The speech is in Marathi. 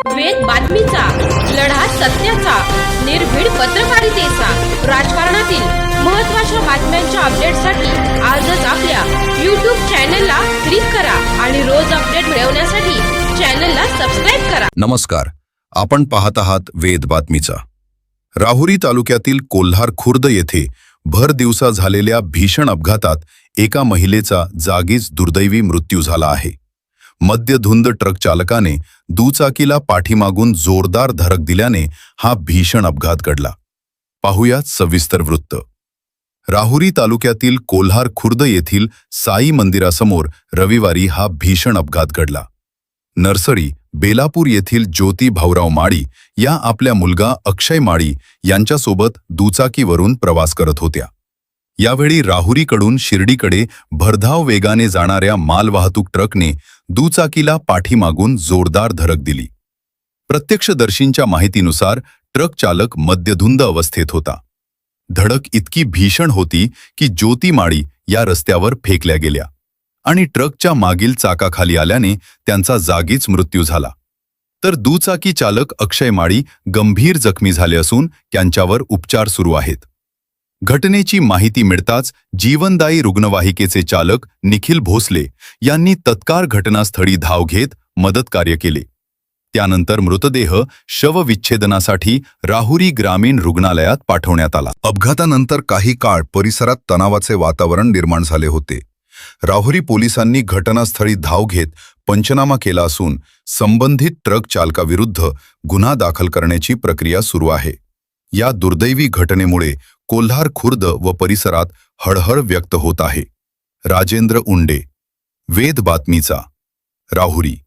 वेद बातमीचा, लढा सत्याचा, निर्भीड पत्रकारितेचा, राजकारणातील महत्त्वाच्या बातम्यांच्या अपडेटसाठी आजच आपल्या YouTube चॅनलला क्लिक करा आणि रोज अपडेट मिळवण्यासाठी चॅनलला सबस्क्राइब करा. नमस्कार, आपण पाहत आहात वेद बातमीचा. राहुरी तालुक्यातील कोल्हार खुर्द येथे भर दिवसा झालेल्या भीषण अपघातात एका महिलेचा जागीच दुर्दैवी मृत्यू झाला आहे. मद्यधुंद ट्रक चालकाने दुचाकीला पाठीमागून जोरदार धडक दिल्याने हा भीषण अपघात घडला. पाहुयात सविस्तर वृत्त. राहुरी तालुक्यातील कोल्हार खुर्द येथील साई मंदिरासमोर रविवारी हा भीषण अपघात घडला. नरसरी बेलापूर येथील ज्योती भाऊराव माळी या आपल्या मुलगा अक्षय माळी यांच्यासोबत दुचाकीवरून प्रवास करत होत्या. यावेळी राहुरीकडून शिर्डीकडे भरधाव वेगाने जाणाऱ्या मालवाहतूक ट्रकने दुचाकीला पाठीमागून जोरदार धडक दिली. प्रत्यक्षदर्शींच्या माहितीनुसार ट्रक चालक मद्यधुंद अवस्थेत होता. धडक इतकी भीषण होती की ज्योती माळी या रस्त्यावर फेकल्या गेल्या आणि ट्रकच्या मागील चाकाखाली आल्याने त्यांचा जागीच मृत्यू झाला. तर दुचाकी चालक अक्षय माळी गंभीर जखमी झाले असून त्यांच्यावर उपचार सुरू आहेत. घटनेची माहिती मिळताच जीवनदायी रुग्णवाहिकेचे चालक निखिल भोसले यांनी तत्काळ घटनास्थळी धाव घेत मदतकार्य केले. त्यानंतर मृतदेह शवविच्छेदनासाठी राहुरी ग्रामीण रुग्णालयात पाठवण्यात आला. अपघातानंतर काही काळ परिसरात तणावाचे वातावरण निर्माण झाले होते. राहुरी पोलिसांनी घटनास्थळी धाव घेत पंचनामा केला असून संबंधित ट्रक चालकाविरुद्ध गुन्हा दाखल करण्याची प्रक्रिया सुरू आहे. या दुर्दैवी घटनेमुळे कोल्हार खुर्द व परिसरात हळहळ व्यक्त होत आहे. राजेंद्र उंडे, वेद बातमीचा, राहुरी.